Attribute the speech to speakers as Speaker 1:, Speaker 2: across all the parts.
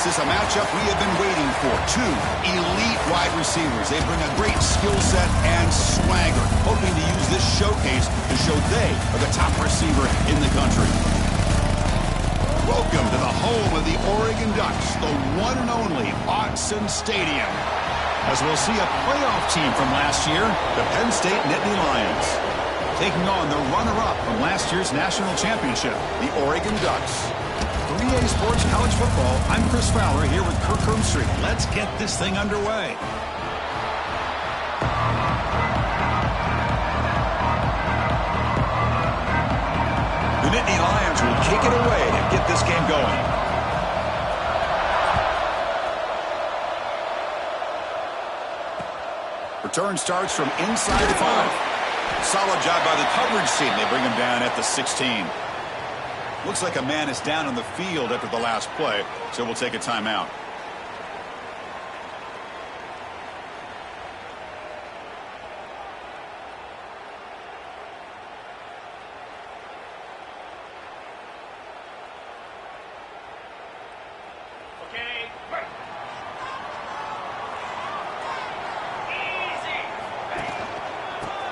Speaker 1: This is a matchup we have been waiting for. Two elite wide receivers. They bring a great skill set and swagger, hoping to use this showcase to show they are the top receiver in the country. Welcome to the home of the Oregon Ducks, the one and only Autzen Stadium. As we'll see a playoff team from last year, the Penn State Nittany Lions, taking on the runner-up from last year's national championship, the Oregon Ducks. 3A Sports College Football, I'm Chris Fowler here with Kirk Hermstreet. Let's get this thing underway. The Nittany Lions will kick it away to get this game going. Return starts from inside the 5. Solid job by the coverage team. They bring him down at the 16. Looks like a man is down on the field after the last play, so we'll take a timeout.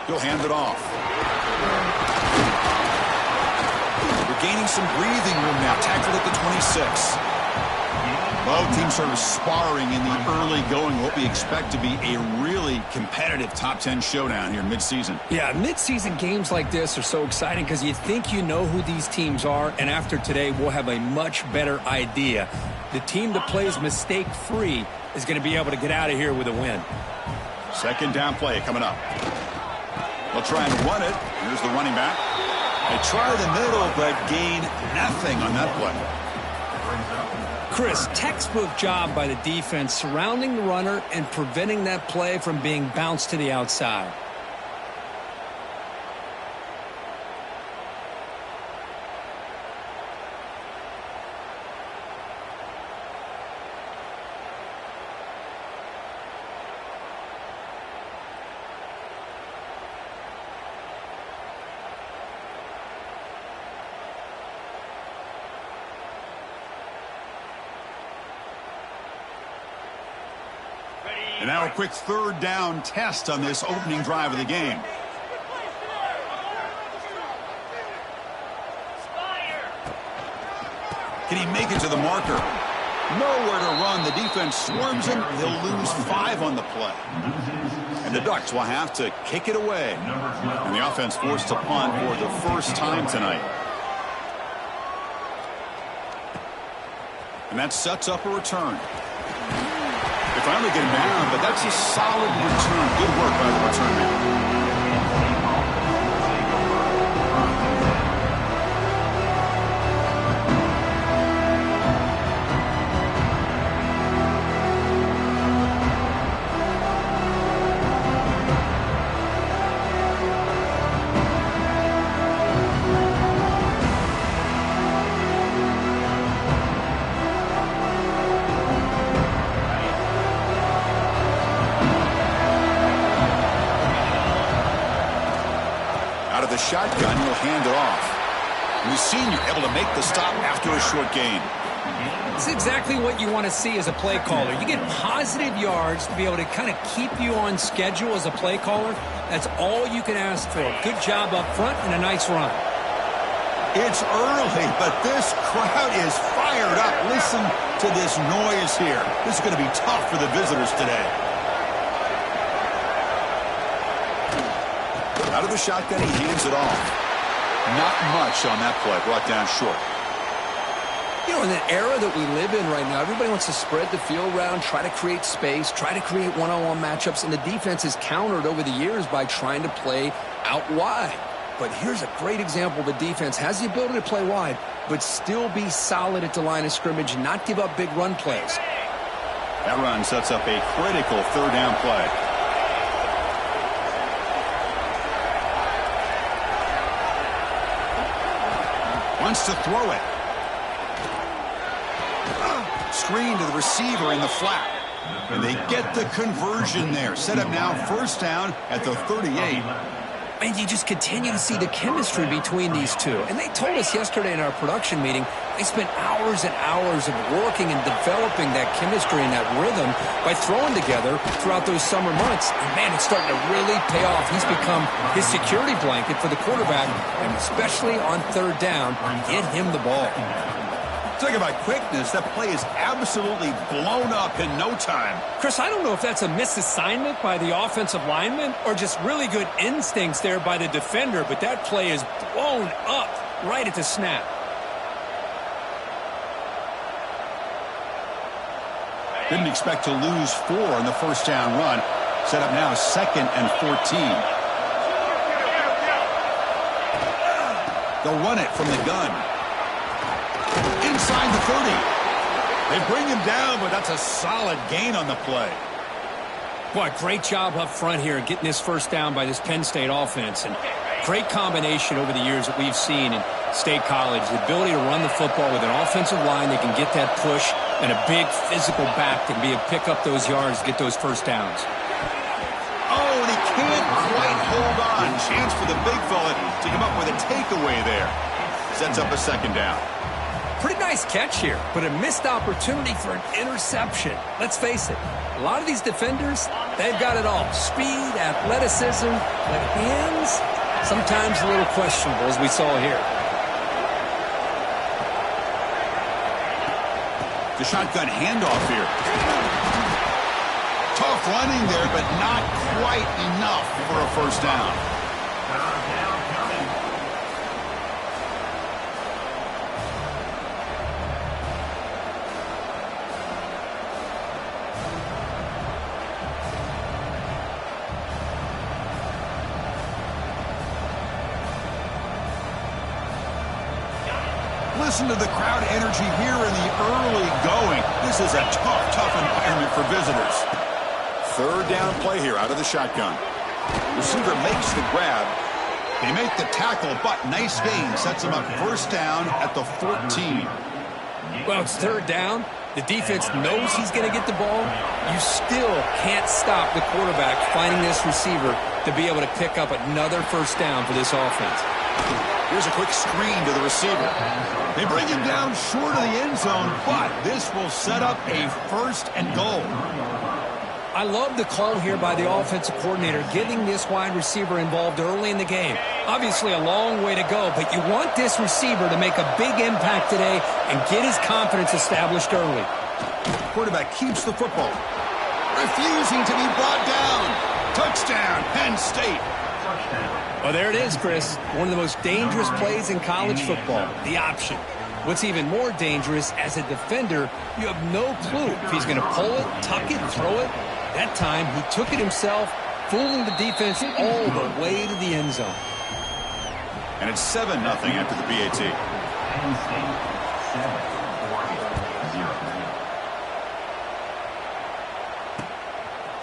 Speaker 1: He'll hand it off. We're gaining some breathing room now. Tackled at the 26. Both teams sort of sparring in the early going. What we expect to be a really competitive top 10 showdown here mid-season.
Speaker 2: Yeah, mid-season games like this are so exciting because you think you know who these teams are, and after today we'll have a much better idea. The team that plays mistake-free is going to be able to get out of here with a win.
Speaker 1: Second down play coming up. They'll try and run it. Here's the running back. They try the middle, but gain nothing on that play.
Speaker 2: Chris, textbook job by the defense surrounding the runner and preventing that play from being bounced to the outside.
Speaker 1: And now a quick third down test on this opening drive of the game. Can he make it to the marker? Nowhere to run. The defense swarms him. He'll lose 5 on the play. And the Ducks will have to kick it away. And the offense forced to punt for the first time tonight. And that sets up a return. They finally get him down, but that's a solid return. Good work by the return man. Shotgun, he'll hand it off. And the senior able to make the stop after a short gain.
Speaker 2: It's exactly what you want to see as a play caller. You get positive yards to be able to kind of keep you on schedule as a play caller. That's all you can ask for. Good job up front and a nice run.
Speaker 1: It's early, but this crowd is fired up. Listen to this noise here. This is going to be tough for the visitors today. Out of the shotgun, he hands it off. Not much on that play, brought down short.
Speaker 3: You know, in the era that we live in right now, everybody wants to spread the field around, try to create space, try to create one-on-one matchups, and the defense has countered over the years by trying to play out wide. But here's a great example. The defense has the ability to play wide, but still be solid at the line of scrimmage, not give up big run plays.
Speaker 1: That run sets up a critical third down play. Wants to throw it. Screen to the receiver in the flat. And they get the conversion there. Set up now first down at the 38.
Speaker 3: And you just continue to see the chemistry between these two. And they told us yesterday in our production meeting, they spent hours and hours of working and developing that chemistry and that rhythm by throwing together throughout those summer months. And, man, it's starting to really pay off. He's become his security blanket for the quarterback, and especially on third down, get him the ball.
Speaker 1: Talk about quickness. That play is absolutely blown up in no time.
Speaker 2: Chris, I don't know if that's a misassignment by the offensive lineman or just really good instincts there by the defender, but that play is blown up right at the snap.
Speaker 1: Didn't expect to lose 4 on the first down run. Set up now 2nd and 14. They'll run it from the gun. Inside the 30. They bring him down, but that's a solid gain on the play.
Speaker 2: Boy, great job up front here getting this first down by this Penn State offense. And great combination over the years that we've seen in State College. The ability to run the football with an offensive line that can get that push and a big physical back that can be able to pick up those yards, get those first downs.
Speaker 1: Oh, and he can't quite hold on. Chance for the big fella to come up with a takeaway there. Sets up a second down.
Speaker 2: Pretty nice catch here, but a missed opportunity for an interception. Let's face it, a lot of these defenders, they've got it all. Speed, athleticism, but hands, sometimes a little questionable, as we saw here.
Speaker 1: The shotgun handoff here. Tough running there, but not quite enough for a first down. Listen to the crowd energy here in the early going. This is a tough environment for visitors. Third down play here out of the shotgun. Receiver makes the grab. They make the tackle, but nice gain. Sets them up first down at the 14.
Speaker 2: Well, it's third down. The defense knows he's going to get the ball. You still can't stop the quarterback finding this receiver to be able to pick up another first down for this offense.
Speaker 1: Here's a quick screen to the receiver. They bring him down short of the end zone, but this will set up a first and goal.
Speaker 2: I love the call here by the offensive coordinator, getting this wide receiver involved early in the game. Obviously a long way to go, but you want this receiver to make a big impact today and get his confidence established early.
Speaker 1: Quarterback keeps the football. Refusing to be brought down. Touchdown, Penn State.
Speaker 2: Well, there it is, Chris. One of the most dangerous plays in college football, the option. What's even more dangerous, as a defender, you have no clue if he's going to pull it, tuck it, throw it. That time, he took it himself, fooling the defense all the way to the end zone.
Speaker 1: And it's 7-0 after the PAT.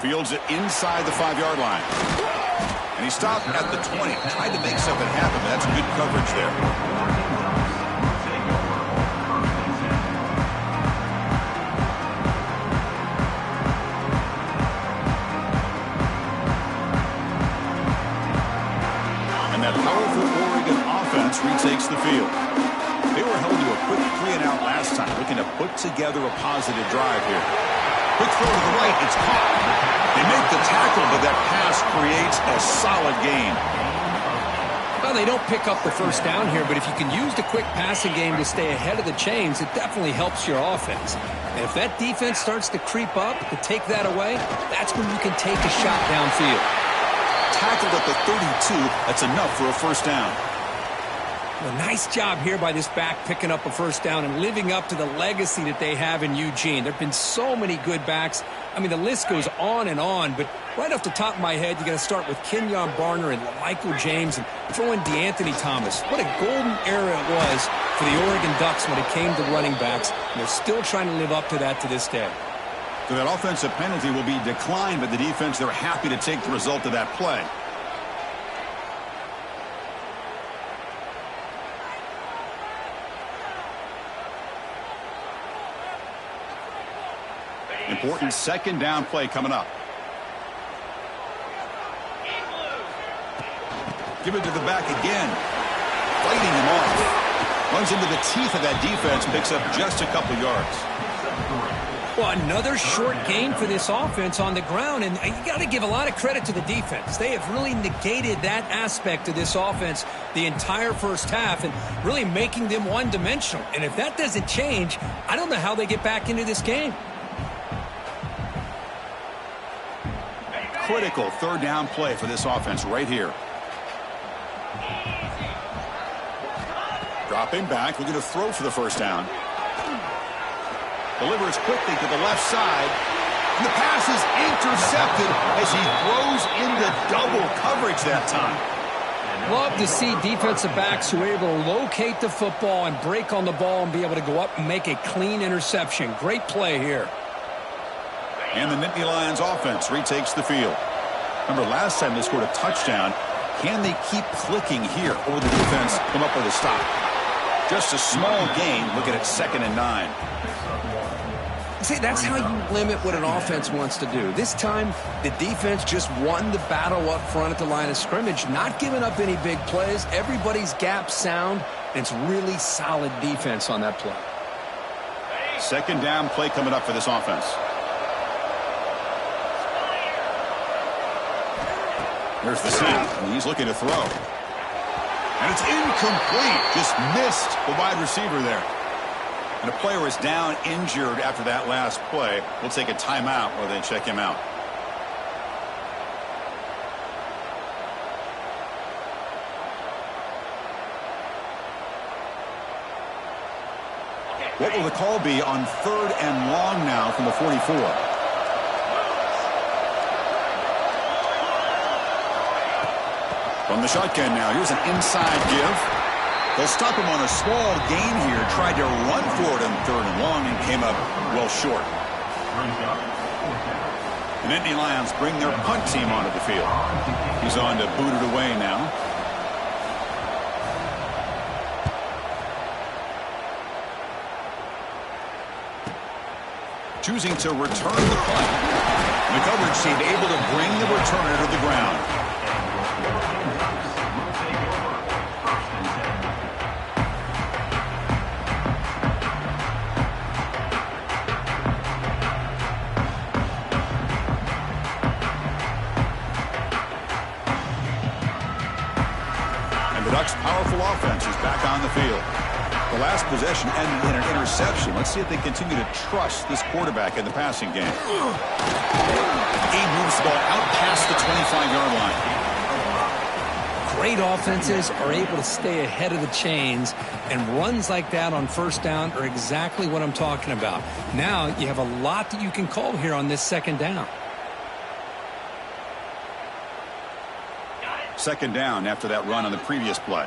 Speaker 1: Fields it inside the 5-yard line. And he stopped at the 20. Tried to make something happen, but that's good coverage there. Retakes the field. They were held to a quick 3-and-out last time, looking to put together a positive drive here. Quick throw to the right, it's caught. They make the tackle, but that pass creates a solid gain.
Speaker 2: Well, they don't pick up the first down here, but if you can use the quick passing game to stay ahead of the chains, it definitely helps your offense. And if that defense starts to creep up to take that away, that's when you can take a shot downfield.
Speaker 1: Tackled at the 32, that's enough for a first down.
Speaker 2: Well, nice job here by this back picking up a first down and living up to the legacy that they have in Eugene. There have been so many good backs. I mean, the list goes on, but right off the top of my head, you got to start with Kenyon Barner and Michael James and throw in DeAnthony Thomas. What a golden era it was for the Oregon Ducks when it came to running backs, and they're still trying to live up to that to this day.
Speaker 1: So that offensive penalty will be declined by the defense. They're happy to take the result of that play. Important second down play coming up. Give it to the back again. Fighting him off. Runs into the teeth of that defense. Picks up just a couple yards.
Speaker 2: Well, another short game for this offense on the ground, and you got to give a lot of credit to the defense. They have really negated that aspect of this offense the entire first half and really making them one-dimensional. And if that doesn't change, I don't know how they get back into this game.
Speaker 1: Critical third down play for this offense right here. Dropping back, looking to throw for the first down. Delivers quickly to the left side. And the pass is intercepted as he throws into double coverage that time.
Speaker 2: Love to see defensive backs who are able to locate the football and break on the ball and be able to go up and make a clean interception. Great play here.
Speaker 1: And the Nittany Lions offense retakes the field. Remember, last time they scored a touchdown. Can they keep clicking here, or the defense come up with a stop? Just a small gain. Look at it, 2nd and 9.
Speaker 3: See, that's how you limit what an offense wants to do. This time, the defense just won the battle up front at the line of scrimmage, not giving up any big plays. Everybody's gap sound, and it's really solid defense on that play.
Speaker 1: 2nd down play coming up for this offense. Here's the snap, and he's looking to throw. And it's incomplete. Just missed the wide receiver there. And a player is down injured after that last play. We'll take a timeout while they check him out. What will the call be on 3rd and long now from the 44? From the shotgun now, here's an inside give. They'll stop him on a small gain here. Tried to run for it on 3rd and long and came up well short. The Nittany Lions bring their punt team onto the field. He's on to boot it away now. Choosing to return the punt. The coverage team able to bring the returner to the ground. Ducks' powerful offense is back on the field. The last possession ended in an interception. Let's see if they continue to trust this quarterback in the passing game. He moves the ball out past the 25-yard line.
Speaker 2: Great offenses are able to stay ahead of the chains, and runs like that on 1st down are exactly what I'm talking about. Now you have a lot that you can call here on this 2nd down.
Speaker 1: 2nd down after that run on the previous play.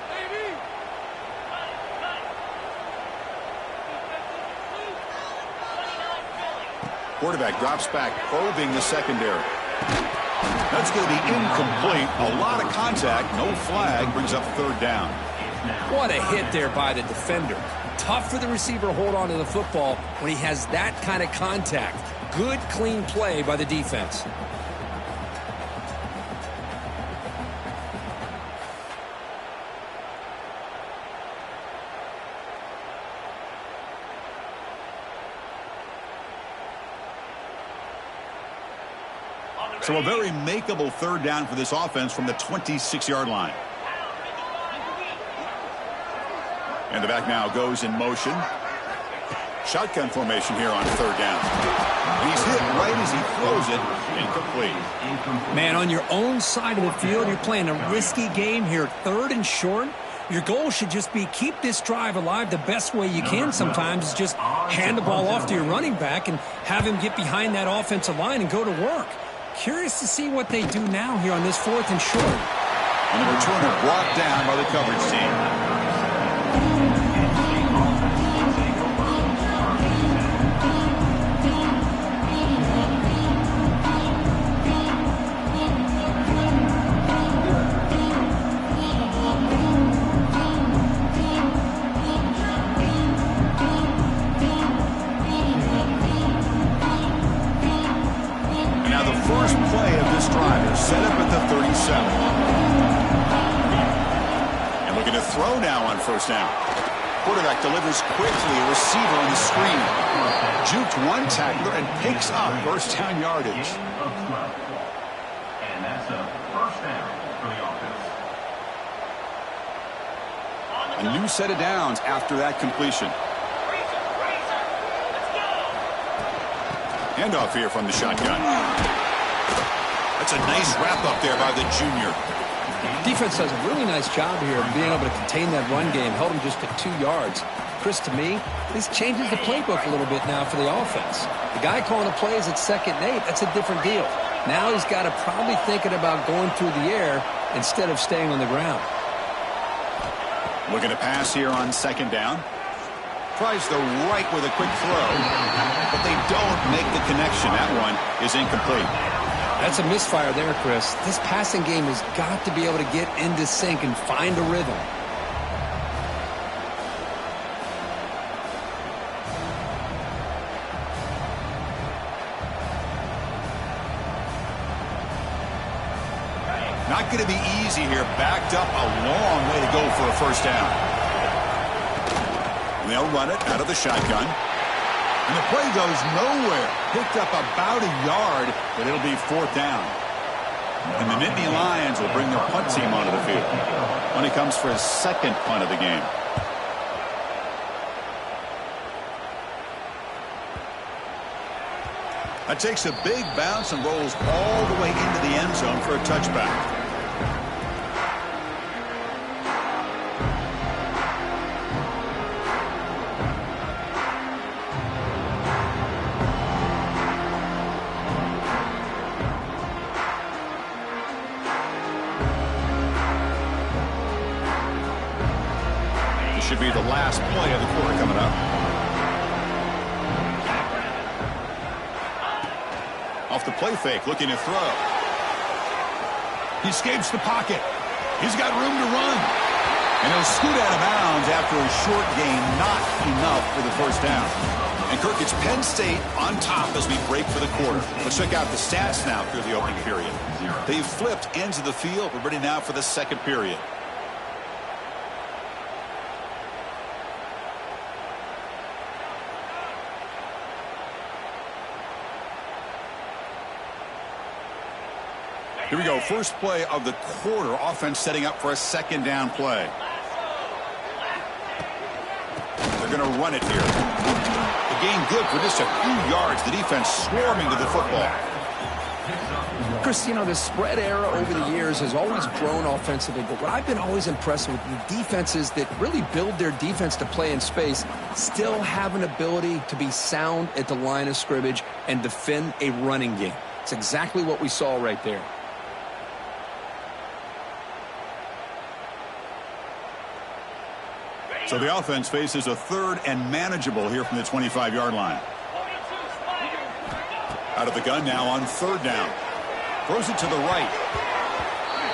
Speaker 1: Quarterback drops back, probing the secondary. That's going to be incomplete. A lot of contact, no flag, brings up 3rd down.
Speaker 2: What a hit there by the defender. Tough for the receiver to hold on to the football when he has that kind of contact. Good, clean play by the defense.
Speaker 1: So a very makeable 3rd down for this offense from the 26-yard line. And the back now goes in motion. Shotgun formation here on 3rd down. He's hit right as he throws it. Incomplete.
Speaker 2: Man, on your own side of the field, you're playing a risky game here. 3rd and short. Your goal should just be keep this drive alive the best way you can sometimes is just hand the ball off to your running back and have him get behind that offensive line and go to work. Curious to see what they do now here on this 4th and short.
Speaker 1: And the returner brought down by the coverage team. First play of this drive is set up at the 37. first down. Quarterback delivers quickly, a receiver on the screen. Juked one tackler and picks up first down yardage.
Speaker 4: And that's a first down for the offense.
Speaker 1: A new set of downs after that completion. Handoff here from the shotgun. That's a nice wrap up there by the junior.
Speaker 3: Defense does a really nice job here of being able to contain that run game, held him just to 2 yards. Chris, to me, this changes the playbook a little bit now for the offense. The guy calling the plays at 2nd and 8, that's a different deal. Now he's got to probably thinking about going through the air instead of staying on the ground.
Speaker 1: Looking to pass here on 2nd down. Tries the right with a quick throw, but they don't make the connection. That one is incomplete.
Speaker 3: That's a misfire there, Chris. This passing game has got to be able to get into sync and find a rhythm.
Speaker 1: Not going to be easy here. Backed up a long way to go for a first down. And they'll run it out of the shotgun. And the play goes nowhere. Picked up about a yard, but it'll be 4th down. And the Nittany Lions will bring their punt team onto the field when he comes for his 2nd punt of the game. That takes a big bounce and rolls all the way into the end zone for a touchback. Should be the last play of the quarter coming up. Off the play fake, looking to throw. He escapes the pocket. He's got room to run. And he'll scoot out of bounds after a short gain. Not enough for the first down. And Kirk, it's Penn State on top as we break for the quarter. Let's check out the stats now through the opening period. They've flipped ends of the field. We're ready now for the 2nd period. Here we go. First play of the quarter. Offense setting up for a 2nd down play. They're going to run it here. The gain good for just a few yards. The defense swarming to the football.
Speaker 3: Chris, you know, the spread era over the years has always grown offensively, but what I've been always impressed with the defenses that really build their defense to play in space still have an ability to be sound at the line of scrimmage and defend a running game. It's exactly what we saw right there.
Speaker 1: So the offense faces a 3rd and manageable here from the 25-yard line. Out of the gun now on 3rd down. Throws it to the right.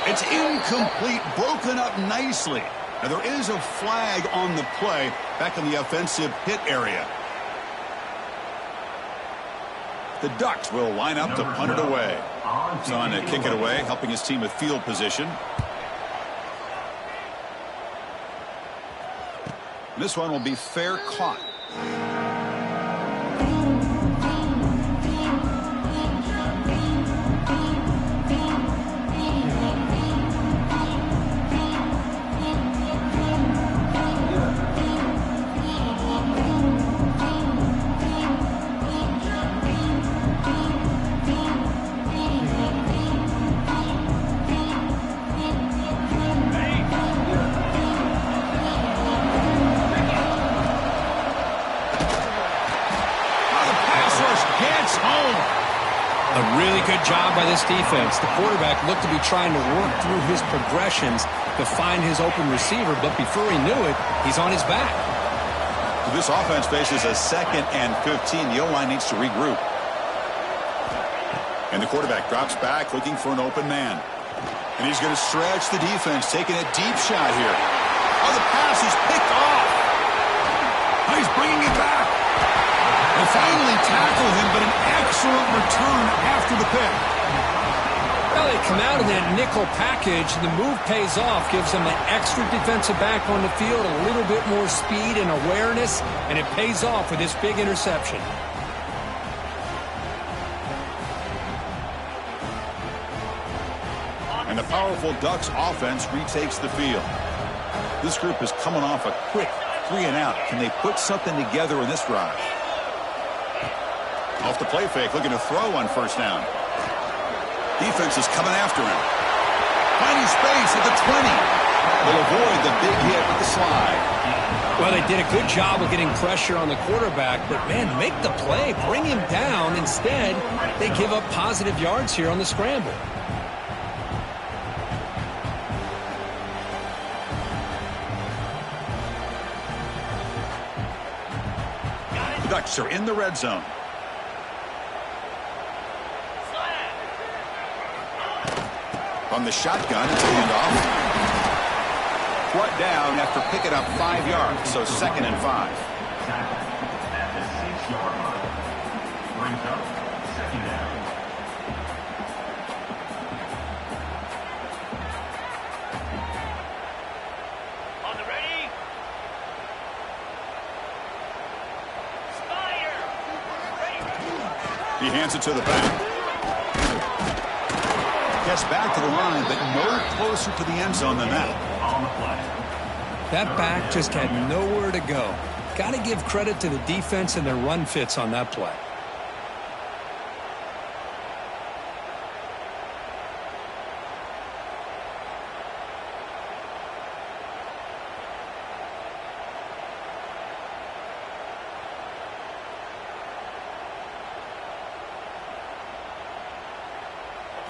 Speaker 1: It's incomplete, broken up nicely. Now there is a flag on the play back in the offensive hit area. The Ducks will line up to punt it away. He's on to kick it away, helping his team with field position. This one will be fair caught.
Speaker 3: Job by this defense. The quarterback looked to be trying to work through his progressions to find his open receiver, but before he knew it, he's on his back.
Speaker 1: This offense faces a 2nd and 15. The O-line needs to regroup. And the quarterback drops back looking for an open man. And he's going to stretch the defense, taking a deep shot here. Oh, the pass is picked off. Oh, he's bringing it back. They finally tackle him, but an excellent return after the pick.
Speaker 2: Well, they come out in that nickel package, and the move pays off, gives them an extra defensive back on the field, a little bit more speed and awareness, and it pays off with this big interception.
Speaker 1: And the powerful Ducks offense retakes the field. This group is coming off a quick 3-and-out. Can they put something together in this drive? Off the play fake, looking to throw on first down. Defense is coming after him. Finding space at the 20. They'll avoid the big hit with the slide.
Speaker 2: Well, they did a good job of getting pressure on the quarterback, but, man, make the play. Bring him down. Instead, they give up positive yards here on the scramble.
Speaker 1: The Ducks are in the red zone. From the shotgun, it's handoff. Brought down after picking up 5 yards, so 2nd and 5.
Speaker 4: At the 6-yard line. Brings up 2nd down.
Speaker 5: On the ready. Fire.
Speaker 1: He hands it to the back. Gets back to the line, but no closer to the end zone than that.
Speaker 4: On the play.
Speaker 2: That back just had nowhere to go. Got to give credit to the defense and their run fits on that play.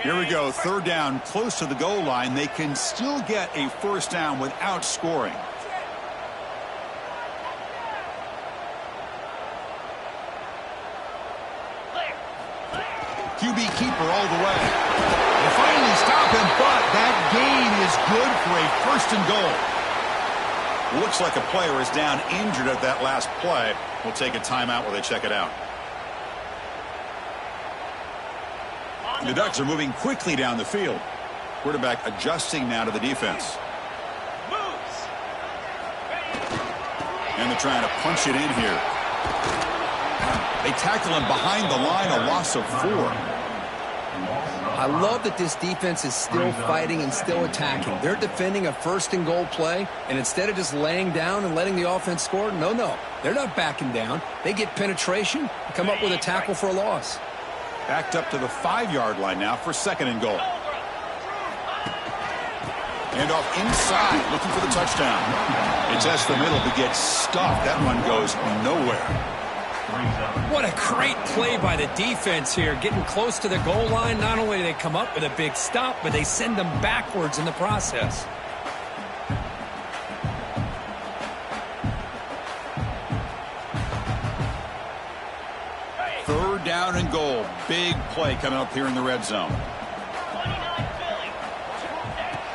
Speaker 1: Here we go, 3rd down, close to the goal line. They can still get a first down without scoring. QB keeper all the way. They finally stop him, but that gain is good for a 1st and goal. Looks like a player is down injured at that last play. We'll take a timeout while they check it out. The Ducks are moving quickly down the field. Quarterback adjusting now to the defense. And they're trying to punch it in here. They tackle him behind the line, a loss of 4.
Speaker 3: I love that this defense is still fighting and still attacking. They're defending a 1st and goal play, and instead of just laying down and letting the offense score, no. They're not backing down. They get penetration and come up with a tackle for a loss.
Speaker 1: Backed up to the 5-yard line now for 2nd and goal. And off inside, looking for the touchdown. It tests the middle, but gets stuffed. That one goes nowhere.
Speaker 2: What a great play by the defense here. Getting close to the goal line, not only do they come up with a big stop, but they send them backwards in the process.
Speaker 1: Down and goal. Big play coming up here in the red zone.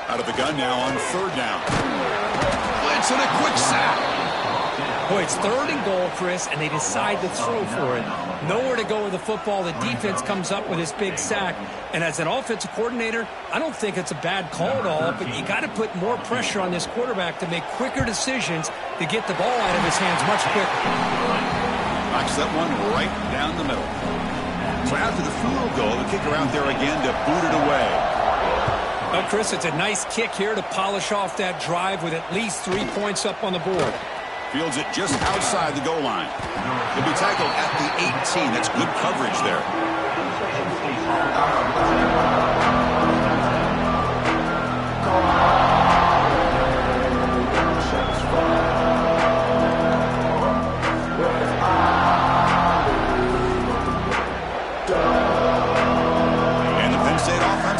Speaker 1: Out of the gun now on 3rd down. Blitz and a quick sack.
Speaker 2: Boy, it's 3rd and goal, Chris, and they decide to throw for it. Nowhere to go with the football. The defense comes up with this big sack. And as an offensive coordinator, I don't think it's a bad call at all, but you got to put more pressure on this quarterback to make quicker decisions to get the ball out of his hands much quicker.
Speaker 1: Knocks that one right down the middle. So after the field goal, the kicker out there again to boot it away.
Speaker 2: Well, Chris, it's a nice kick here to polish off that drive with at least 3 points up on the board.
Speaker 1: Fields it just outside the goal line. He'll be tackled at the 18. That's good coverage there.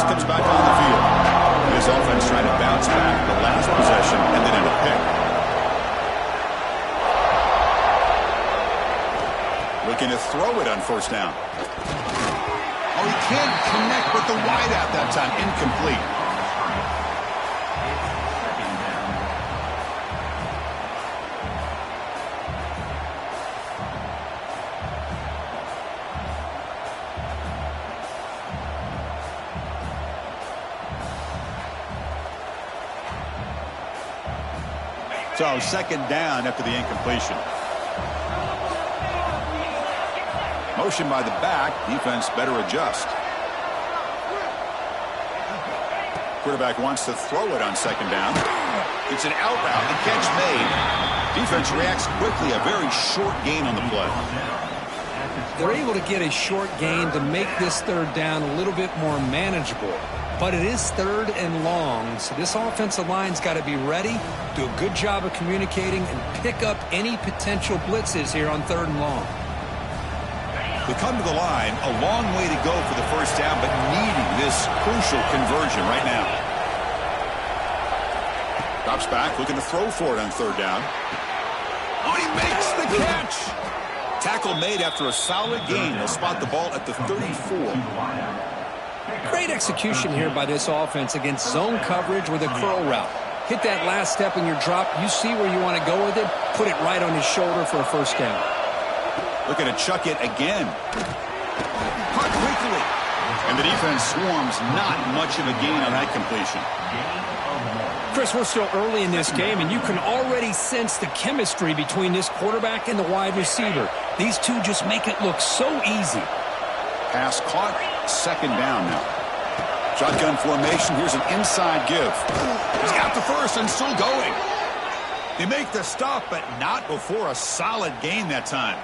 Speaker 1: Comes back on the field. This offense trying to bounce back the last possession and then in a pick. Looking to throw it on 1st down. Oh, he can't connect with the wideout that time. Incomplete. So second down after the incompletion. Motion by the back. Defense better adjust. Quarterback wants to throw it on second down. It's an out route. The catch made. Defense reacts quickly. A very short gain on the play.
Speaker 2: They're able to get a short gain to make this third down a little bit more manageable. But it is third and long, so this offensive line's got to be ready, do a good job of communicating, and pick up any potential blitzes here on third and long.
Speaker 1: We come to the line, a long way to go for the first down, but needing this crucial conversion right now. Drops back, looking to throw for it on third down. Oh, he makes the catch! Tackle made after a solid gain. They'll spot the ball at the 34.
Speaker 2: Great execution here by this offense against zone coverage with a curl route. Hit that last step in your drop. You see where you want to go with it. Put it right on his shoulder for a first down.
Speaker 1: Looking to chuck it again. Caught quickly. And the defense swarms. Not much of a gain on that completion.
Speaker 2: Chris, we're still early in this game, and you can already sense the chemistry between this quarterback and the wide receiver. These two just make it look so easy.
Speaker 1: Pass caught. Second down now. Shotgun formation. Here's an inside give. He's got the first and still going. They make the stop, but not before a solid gain that time.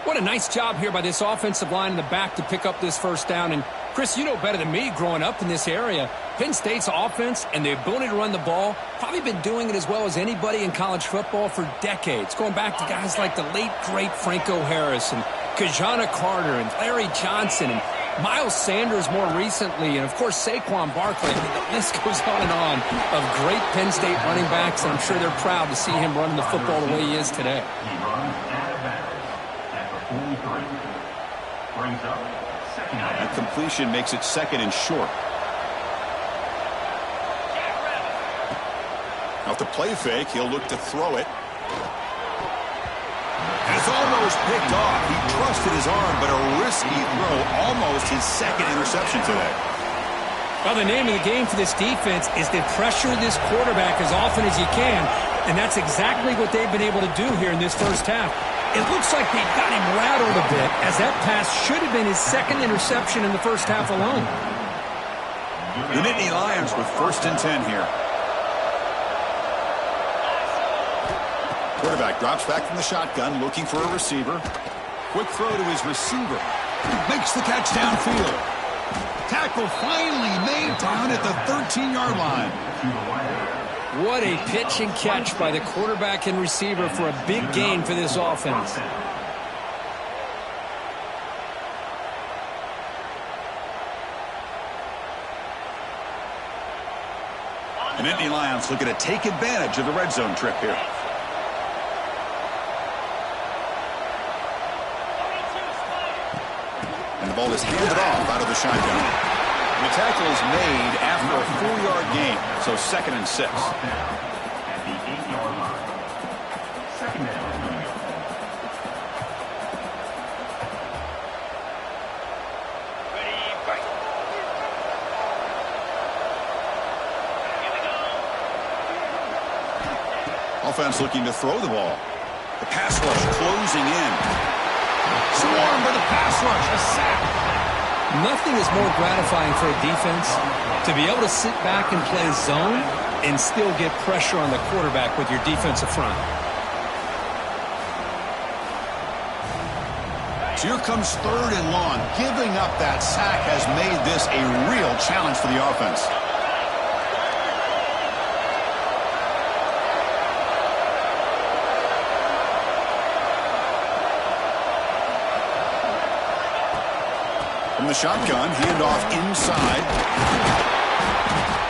Speaker 2: What a nice job here by this offensive line in the back to pick up this first down. And, Chris, you know better than me growing up in this area, Penn State's offense and the ability to run the ball, probably been doing it as well as anybody in college football for decades, going back to guys like the late, great Franco Harris and Kajana Carter and Larry Johnson and Miles Sanders more recently, and, of course, Saquon Barkley. I mean, the list goes on of great Penn State running backs, and I'm sure they're proud to see him running the football the way he is today.
Speaker 4: He runs out of bounds at the 43. Brings up second down.
Speaker 1: That completion makes it second and short. Off the play fake, he'll look to throw it. And it's almost picked off. He trusted his arm, but a risky throw. Almost his second interception today.
Speaker 2: Well, the name of the game for this defense is to pressure this quarterback as often as you can, and that's exactly what they've been able to do here in this first half. It looks like they've got him rattled a bit, as that pass should have been his second interception in the first half alone.
Speaker 1: The Nittany Lions with 1st and 10 here. Quarterback drops back from the shotgun, looking for a receiver. Quick throw to his receiver. Makes the catch downfield. Tackle finally made down at the 13-yard line.
Speaker 2: What a pitch and catch by the quarterback and receiver for a big gain for this offense.
Speaker 1: The Nittany Lions looking to take advantage of the red zone trip here. And the ball is handed off out of the shotgun. And the tackle is made after a 4-yard gain, so 2nd and 6.
Speaker 4: At the 8-yard line. Second down.
Speaker 5: Ready, fight. Here we go.
Speaker 1: Offense looking to throw the ball. The pass rush closing in. Swarm for the pass rush. A sack.
Speaker 2: Nothing is more gratifying for a defense to be able to sit back and play zone and still get pressure on the quarterback with your defensive front.
Speaker 1: So here comes 3rd and long. Giving up that sack has made this a real challenge for the offense. From the shotgun, handoff inside.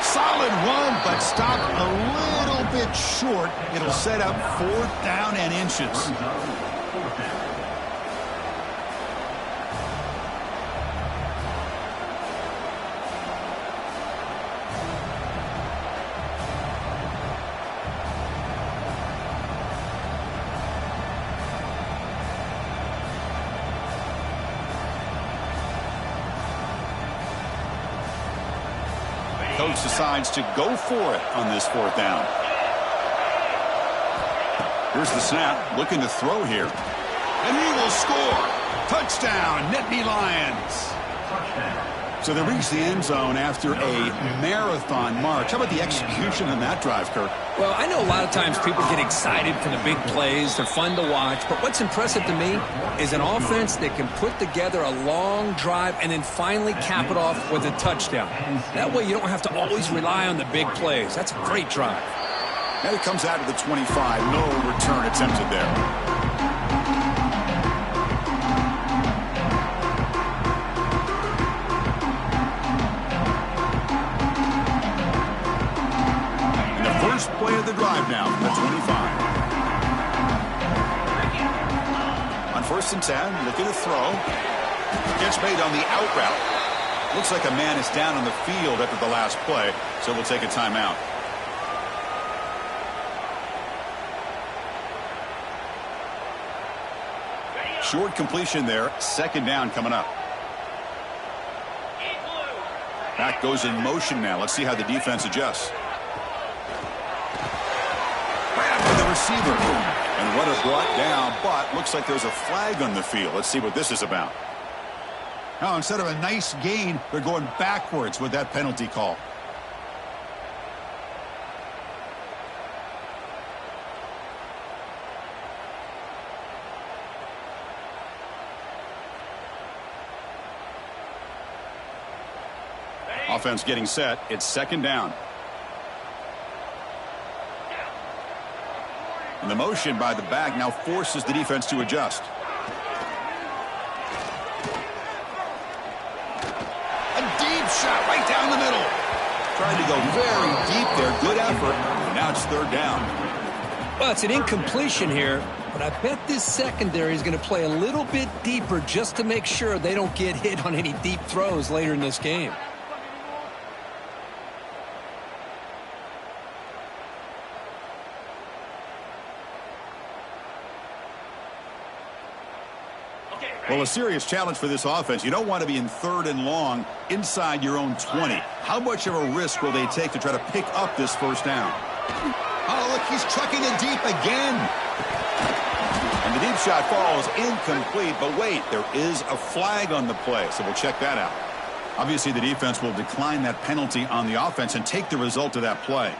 Speaker 1: Solid run, but stopped a little bit short. It'll set up 4th down and inches. Coach decides to go for it on this 4th down. Here's the snap, looking to throw here. And he will score. Touchdown, Nittany Lions. So they reach the end zone after a marathon march. How about the execution on that drive, Kirk?
Speaker 2: Well, I know a lot of times people get excited for the big plays. They're fun to watch. But what's impressive to me is an offense that can put together a long drive and then finally cap it off with a touchdown. That way you don't have to always rely on the big plays. That's a great drive.
Speaker 1: And it comes out of the 25. No return attempted there. Play of the drive now from the 25. On 1st and 10, looking to throw. Gets made on the out route. Looks like a man is down on the field after the last play, so we'll take a timeout. Short completion there. 2nd down coming up. Back goes in motion now. Let's see how the defense adjusts. Receiver. And what is brought down, but looks like there's a flag on the field. Let's see what this is about. Now, instead of a nice gain, they're going backwards with that penalty call. Offense getting set. It's 2nd down. And the motion by the back now forces the defense to adjust. A deep shot right down the middle. Trying to go very deep there. Good effort. And now it's 3rd down.
Speaker 2: Well, it's an incompletion here, but I bet this secondary is going to play a little bit deeper just to make sure they don't get hit on any deep throws later in this game.
Speaker 1: Well, a serious challenge for this offense. You don't want to be in 3rd and long inside your own 20. How much of a risk will they take to try to pick up this 1st down? Oh, look, he's trucking it deep again. And the deep shot falls incomplete. But wait, there is a flag on the play, so we'll check that out. Obviously, the defense will decline that penalty on the offense and take the result of that play.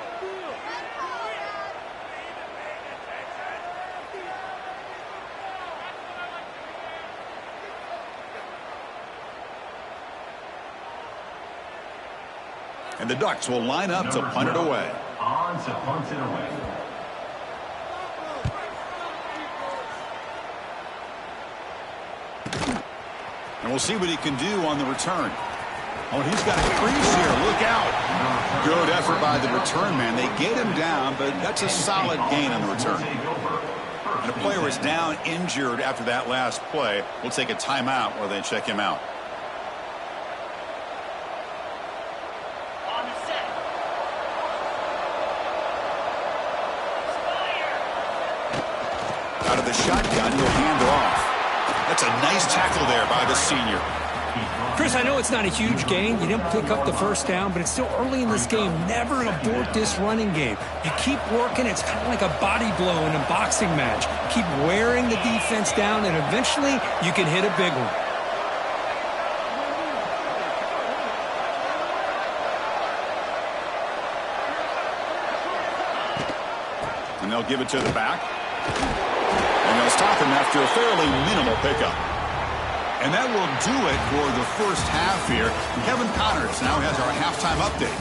Speaker 1: And the Ducks will line up to punt it away.
Speaker 4: On to punt it away.
Speaker 1: And we'll see what he can do on the return. Oh, he's got a crease here. Look out. Good effort by the return man. They get him down, but that's a solid gain on the return. And a player is down injured after that last play. We'll take a timeout while they check him out. Out of the shotgun, he'll hand off. That's a nice tackle there by the senior.
Speaker 2: Chris, I know it's not a huge gain. You didn't pick up the 1st down, but it's still early in this game. Never abort this running game. You keep working. It's kind of like a body blow in a boxing match. Keep wearing the defense down, and eventually you can hit a big one.
Speaker 1: And they'll give it to the back. And they'll stop him after a fairly minimal pickup. And that will do it for the 1st half here. Kevin Connors now has our halftime update.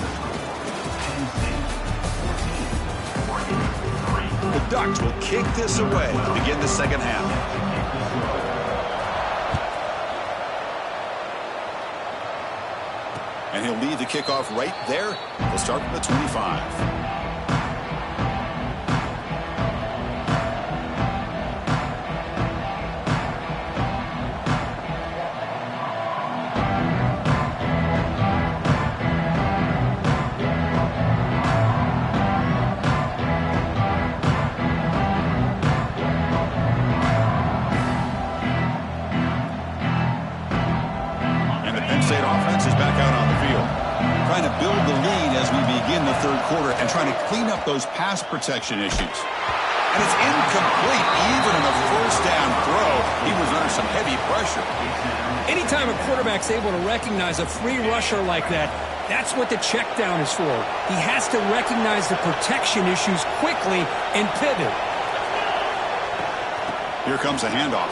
Speaker 1: The Ducks will kick this away to begin the 2nd half. And he'll lead the kickoff right there. We'll start from the 25. To build the lead as we begin the 3rd quarter and trying to clean up those pass protection issues. And it's incomplete. Even in the first down throw, he was under some heavy pressure.
Speaker 2: Anytime a quarterback's able to recognize a free rusher like that, that's what the check down is for. He has to recognize the protection issues quickly and pivot.
Speaker 1: Here comes a handoff.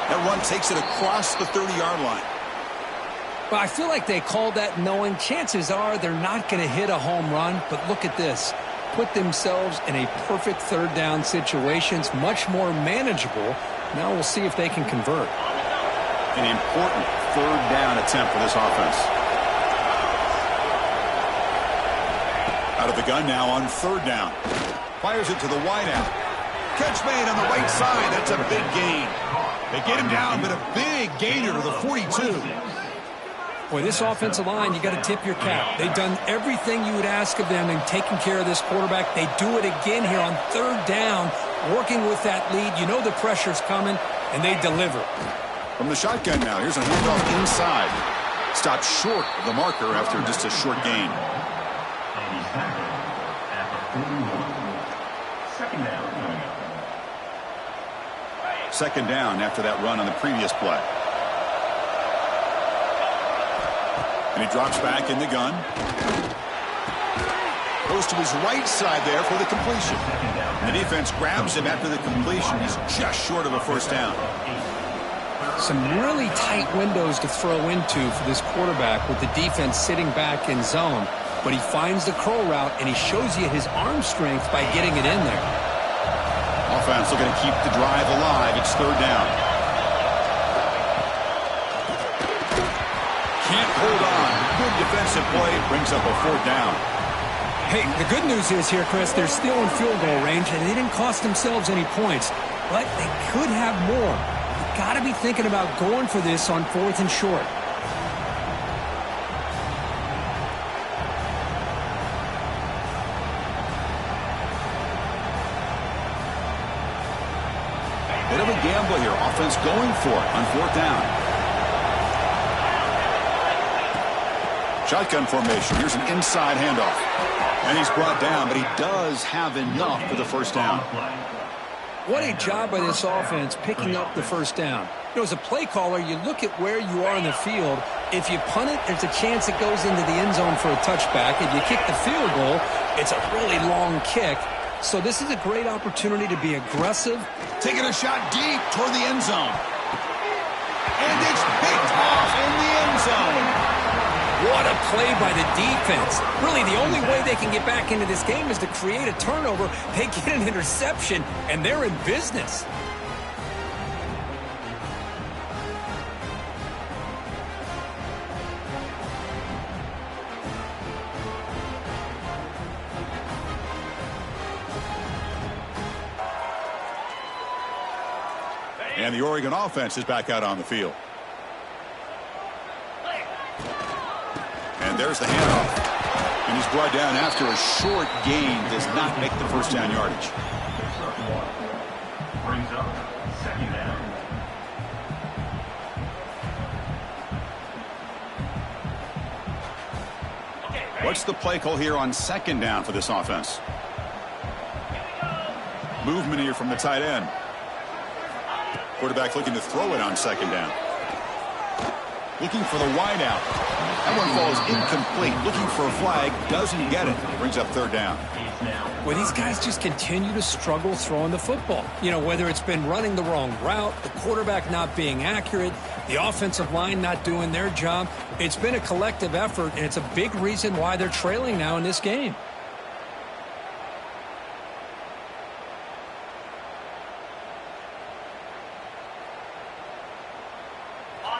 Speaker 1: That run takes it across the 30-yard line.
Speaker 2: Well, I feel like they called that knowing chances are they're not going to hit a home run, but look at this. Put themselves in a perfect third down situation, much more manageable. Now we'll see if they can convert.
Speaker 1: An important third down attempt for this offense. Out of the gun now on third down. Fires it to the wideout. Catch made on the right side. That's a big gain. They get him down, but a big gainer to the 42.
Speaker 2: Boy, this offensive line, you got to tip your cap. They've done everything you would ask of them in taking care of this quarterback. They do it again here on third down, working with that lead. You know the pressure's coming, and they deliver.
Speaker 1: From the shotgun now, here's a handoff inside. Stopped short of the marker after just a short gain.
Speaker 4: And he's tackled at the 41. Second down.
Speaker 1: Second down after that run on the previous play. And he drops back in the gun. Goes to his right side there for the completion. The defense grabs him after the completion. He's just short of a first down.
Speaker 2: Some really tight windows to throw into for this quarterback with the defense sitting back in zone. But he finds the curl route, and he shows you his arm strength by getting it in there.
Speaker 1: Offense looking to keep the drive alive. It's third down. Can't hold on. Good defensive play brings up a fourth down.
Speaker 2: Hey, the good news is here, Chris, they're still in field goal range, and they didn't cost themselves any points. But they could have more. You got to be thinking about going for this on fourth and short.
Speaker 1: Bit of a gamble here. Offense going for it on fourth down. Shotgun formation. Here's an inside handoff. And he's brought down, but he does have enough for the first down.
Speaker 2: What a job by this offense picking up the first down. You know, as a play caller, you look at where you are in the field. If you punt it, there's a chance it goes into the end zone for a touchback. If you kick the field goal, it's a really long kick. So this is a great opportunity to be aggressive.
Speaker 1: Taking a shot deep toward the end zone. And it's picked off in the end zone.
Speaker 2: What a play by the defense. Really, the only way they can get back into this game is to create a turnover. They get an interception, and they're in business.
Speaker 1: And the Oregon offense is back out on the field. And there's the handoff. And he's brought down after a short gain. Does not make the first down yardage.
Speaker 4: Brings up second down.
Speaker 1: What's the play call here on second down for this offense? Movement here from the tight end. Quarterback looking to throw it on second down. Looking for the wideout. That one falls incomplete. Looking for a flag. Doesn't get it. Brings up third down.
Speaker 2: Well, these guys just continue to struggle throwing the football. You know, whether it's been running the wrong route, the quarterback not being accurate, the offensive line not doing their job. It's been a collective effort, and it's a big reason why they're trailing now in this game.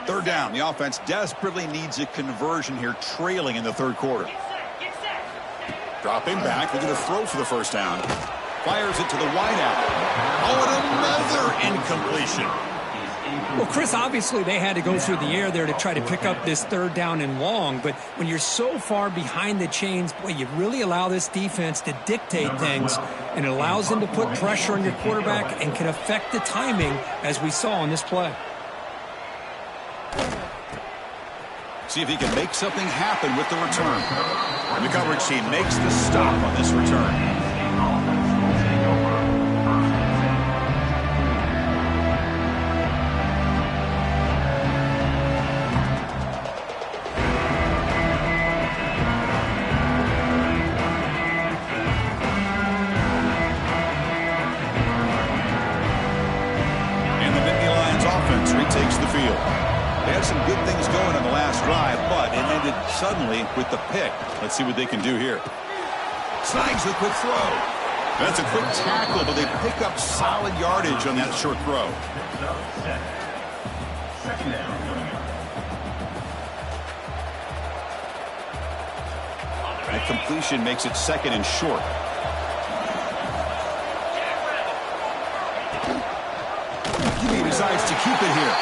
Speaker 1: Third down. The offense desperately needs a conversion here, trailing in the third quarter. Dropping back, looking to throw for the first down. Fires it to the wideout. Oh, and another incompletion.
Speaker 2: Well, Chris, obviously they had to go through the air there to try to pick up this third down and long, but when you're so far behind the chains, boy, you really allow this defense to dictate things, and it allows them to put pressure on your quarterback and can affect the timing, as we saw on this play.
Speaker 1: See if he can make something happen with the return. And the coverage team makes the stop on this return. takes the field. They had some good things going on the last drive, but it ended suddenly with the pick. Let's see what they can do here. Snags the quick throw. That's a quick tackle, but they pick up solid yardage on that short throw.
Speaker 4: Second down.
Speaker 1: That completion makes it second and short. He decides to keep it here.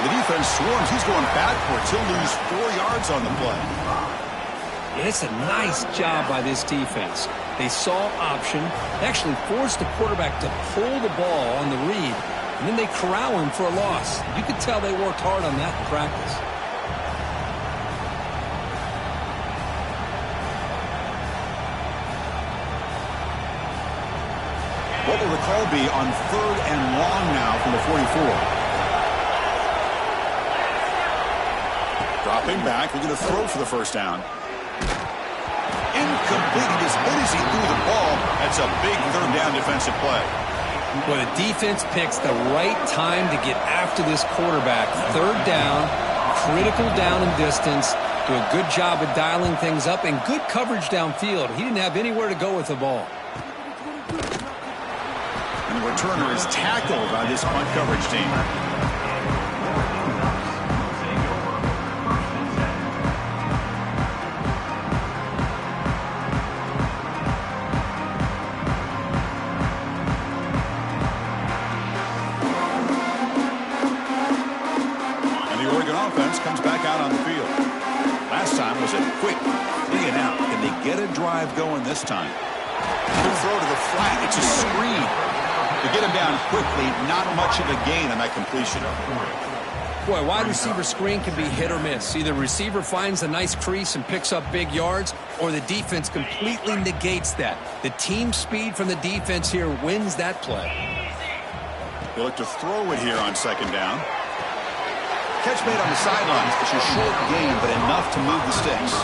Speaker 1: The defense swarms. He's going backwards. He'll lose 4 yards on the play.
Speaker 2: And it's a nice job by this defense. They saw option. They actually forced the quarterback to pull the ball on the read, and then they corral him for a loss. You could tell they worked hard on that in practice.
Speaker 1: What will the call be on 3rd and long now from the 44? Dropping back, we're going to throw for the first down. Incomplete. He just hit as he threw the ball. That's a big 3rd down defensive play.
Speaker 2: Well, the defense picks the right time to get after this quarterback. 3rd down, critical down and distance. Do a good job of dialing things up and good coverage downfield. He didn't have anywhere to go with the ball.
Speaker 1: And the returner is tackled by this punt coverage team. Comes back out on the field. Last time was a quick in and out. Can they get a drive going this time? Good throw to the flat. It's a screen. To get him down quickly, not much of a gain on that completion.
Speaker 2: Boy, wide receiver screen can be hit or miss. Either receiver finds a nice crease and picks up big yards, or the defense completely negates that. The team speed from the defense here wins that play.
Speaker 1: They look to throw it here on 2nd down. Catch made on the sidelines. It's a short gain, but enough to move the sticks.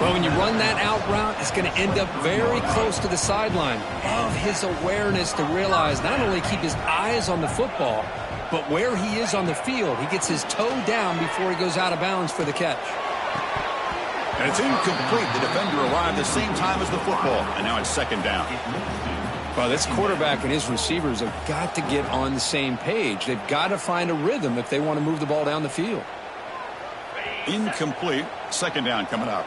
Speaker 2: Well, when you run that out route, it's going to end up very close to the sideline. Love his awareness to realize not only keep his eyes on the football, but where he is on the field. He gets his toe down before he goes out of bounds for the catch.
Speaker 1: And it's incomplete. The defender arrived the same time as the football, and now it's 2nd down.
Speaker 2: Well, this quarterback and his receivers have got to get on the same page. They've got to find a rhythm if they want to move the ball down the field.
Speaker 1: Incomplete. 2nd down coming up.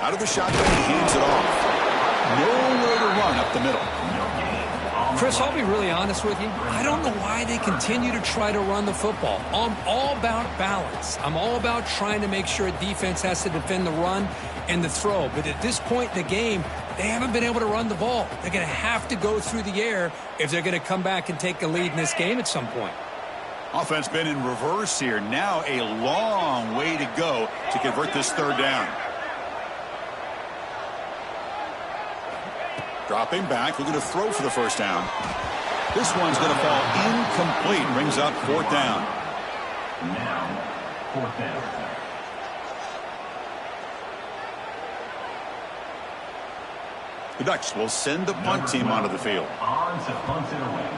Speaker 1: Out of the shotgun, he hands it off. Nowhere to run up the middle.
Speaker 2: Chris, I'll be really honest with you. I don't know why they continue to try to run the football. I'm all about balance. I'm all about trying to make sure a defense has to defend the run and the throw. But at this point in the game, they haven't been able to run the ball. They're going to have to go through the air if they're going to come back and take a lead in this game at some point.
Speaker 1: Offense been in reverse here. Now a long way to go to convert this 3rd down. Dropping back, we're going to throw for the first down. This one's going to fall incomplete. Brings up 4th down.
Speaker 4: Now, 4th down.
Speaker 1: The Ducks will send the punt team onto the field.
Speaker 4: On to punt it away.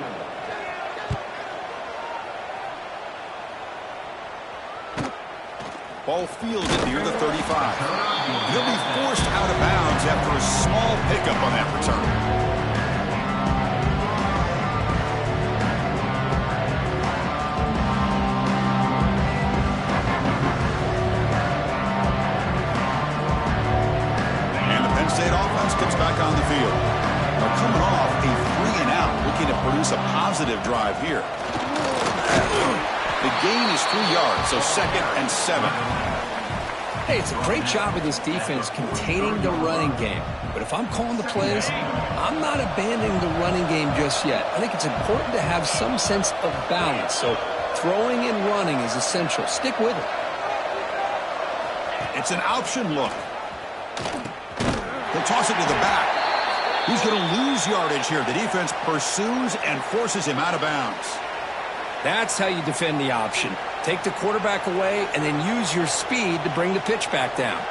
Speaker 1: Ball fielded near the 35. He'll be forced out of bounds after a small pickup on that return. And the Penn State offense comes back on the field. They're coming off a 3 and out, looking to produce a positive drive here. The gain is 3 yards, so 2nd and 7.
Speaker 2: Hey, it's a great job of this defense containing the running game. But if I'm calling the plays, I'm not abandoning the running game just yet. I think it's important to have some sense of balance. So throwing and running is essential. Stick with it.
Speaker 1: It's an option look. He'll toss it to the back. He's going to lose yardage here. The defense pursues and forces him out of bounds.
Speaker 2: That's how you defend the option. Take the quarterback away and then use your speed to bring the pitch back down.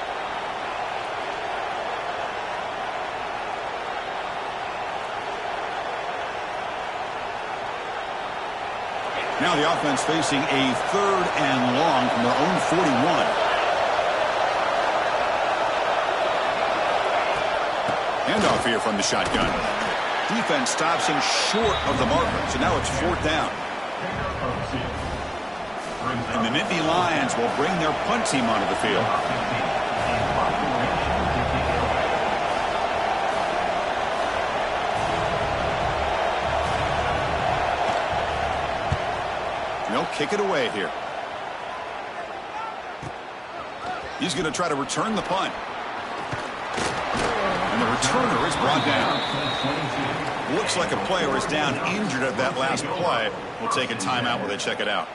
Speaker 1: Now the offense facing a 3rd and long from their own 41. Handoff here from the shotgun. Defense stops him short of the marker, so now it's 4th down. And the Nittany Lions will bring their punt team onto the field. They'll kick it away here. He's going to try to return the punt. And the returner is brought down. Looks like a player is down injured at that last play. We'll take a timeout while they check it out.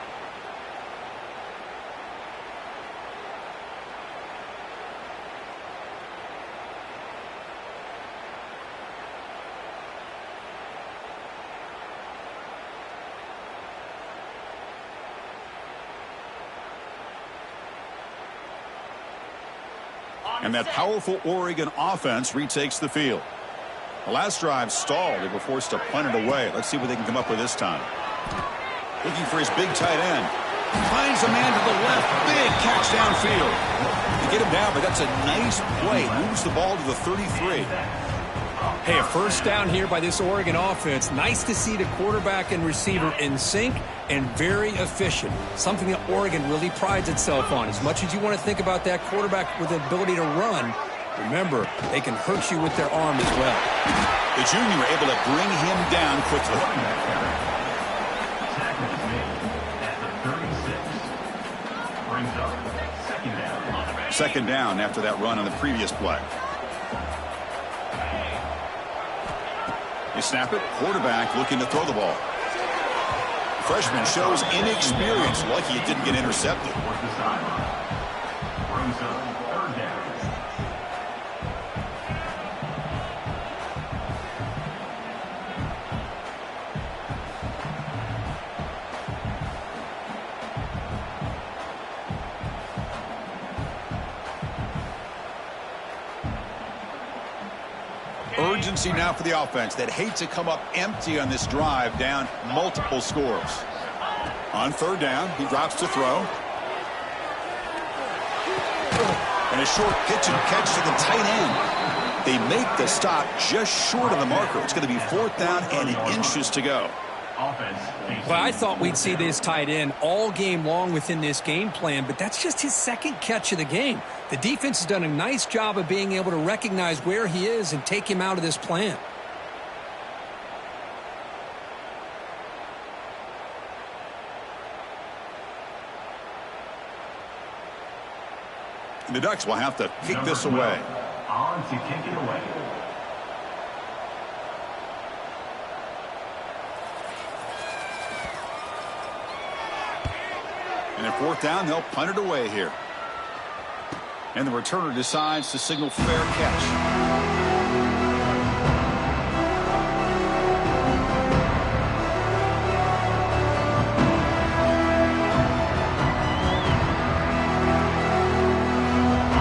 Speaker 1: And that powerful Oregon offense retakes the field. The last drive stalled. They were forced to punt it away. Let's see what they can come up with this time. Looking for his big tight end. Finds a man to the left. Big catch downfield. They get him down, but that's a nice play. Moves the ball to the 33.
Speaker 2: Hey, a first down here by this Oregon offense. Nice to see the quarterback and receiver in sync and very efficient. Something that Oregon really prides itself on. As much as you want to think about that quarterback with the ability to run, remember, they can hurt you with their arm as well.
Speaker 1: The junior able to bring him down quickly. Second down after that run on the previous play. You snap it, quarterback looking to throw the ball. Freshman shows inexperience, lucky it didn't get intercepted. Urgency now for the offense that hate to come up empty on this drive, down multiple scores. On 3rd down, he drops to throw. And a short pitch and catch to the tight end. They make the stop just short of the marker. It's going to be 4th down and inches to go.
Speaker 2: But I thought we'd see this tight end all game long within this game plan, but that's just his 2nd catch of the game. The defense has done a nice job of being able to recognize where he is and take him out of this plan.
Speaker 1: The Ducks will have to kick this away.
Speaker 4: On to kick it away.
Speaker 1: And at 4th down, they'll punt it away here. And the returner decides to signal fair catch.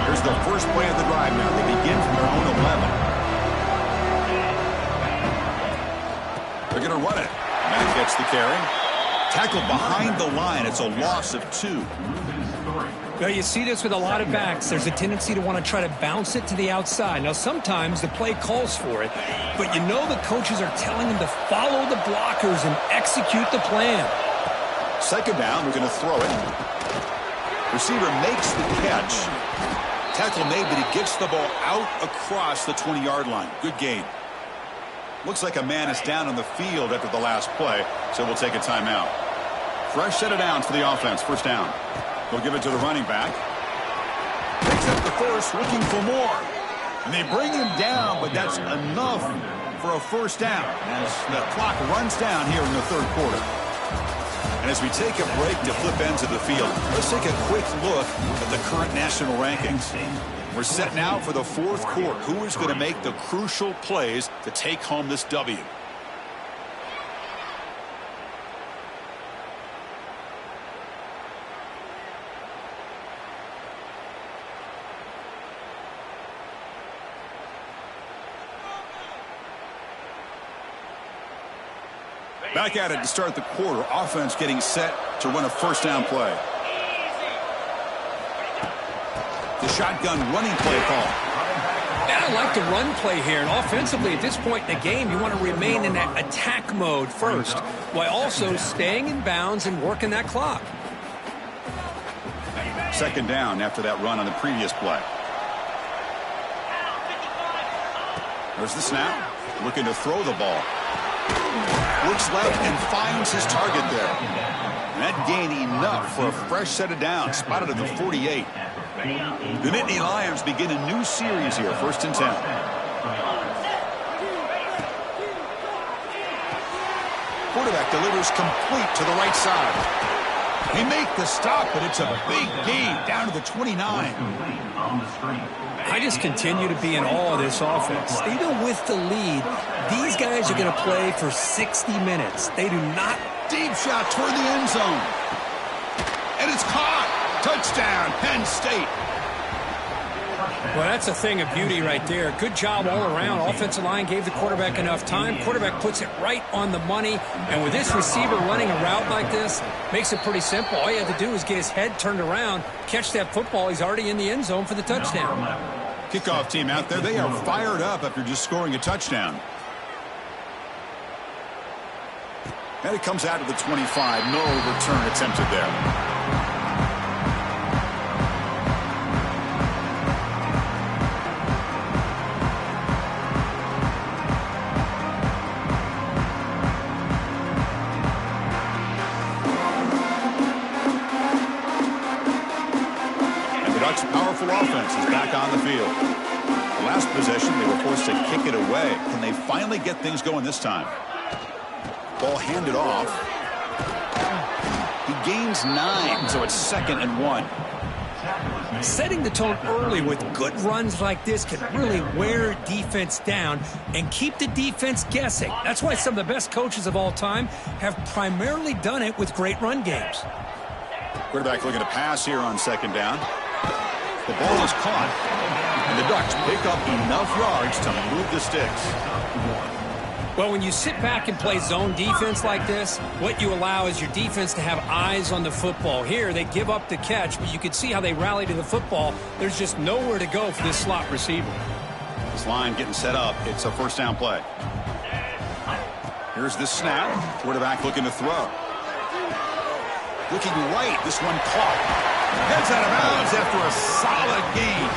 Speaker 1: Here's the first play of the drive now. They begin from their own 11. They're going to run it. Matt gets the carry. Tackled behind the line. It's a loss of 2.
Speaker 2: Well, you see this with a lot of backs. There's a tendency to want to try to bounce it to the outside. Now, sometimes the play calls for it, but you know the coaches are telling them to follow the blockers and execute the plan.
Speaker 1: 2nd down, we're going to throw it. Receiver makes the catch. Tackle made, but he gets the ball out across the 20-yard line. Good gain. Looks like a man is down on the field after the last play, so we'll take a timeout. Fresh set of downs for the offense. 1st down. They'll give it to the running back. Picks up the first, looking for more. And they bring him down, but that's enough for a 1st down as the clock runs down here in the 3rd quarter. And as we take a break to flip ends of the field, let's take a quick look at the current national rankings. We're set now for the 4th quarter. Who is going to make the crucial plays to take home this W? Back at it to start the quarter. Offense getting set to run a first down play. The shotgun running play call.
Speaker 2: Yeah, I like the run play here. And offensively, at this point in the game, you want to remain in that attack mode first, while also staying in bounds and working that clock.
Speaker 1: Second down after that run on the previous play. There's the snap. Looking to throw the ball. Looks left and finds his target there. And that gained enough for a fresh set of downs. Spotted at the 48. The Nittany Lions begin a new series here. 1st and 10. Quarterback delivers complete to the right side. They make the stop, but it's a big gain down to the 29.
Speaker 2: I just continue to be in awe of this offense. Even with the lead, these guys are going to play for 60 minutes. They do not.
Speaker 1: Deep shot toward the end zone. And it's caught. Touchdown, Penn State.
Speaker 2: Well, that's a thing of beauty right there. Good job all around. Offensive line gave the quarterback enough time. Quarterback puts it right on the money. And with this receiver running a route like this, makes it pretty simple. All you have to do is get his head turned around, catch that football. He's already in the end zone for the touchdown.
Speaker 1: Kickoff team out there. They are fired up after just scoring a touchdown. And it comes out to the 25. No return attempted there. Powerful offense is back on the field. The last possession, they were forced to kick it away. Can they finally get things going this time? Ball handed off. He gains 9, so it's 2nd and 1.
Speaker 2: Setting the tone early with good runs like this can really wear defense down and keep the defense guessing. That's why some of the best coaches of all time have primarily done it with great run games.
Speaker 1: Quarterback looking to pass here on 2nd down. The ball is caught, and the Ducks pick up enough yards to move the sticks.
Speaker 2: Well, when you sit back and play zone defense like this, what you allow is your defense to have eyes on the football. Here, they give up the catch, but you can see how they rally to the football. There's just nowhere to go for this slot receiver.
Speaker 1: This line getting set up. It's a first down play. Here's the snap. Quarterback looking to throw. Looking right. This one caught. Heads out of bounds after a solid gain.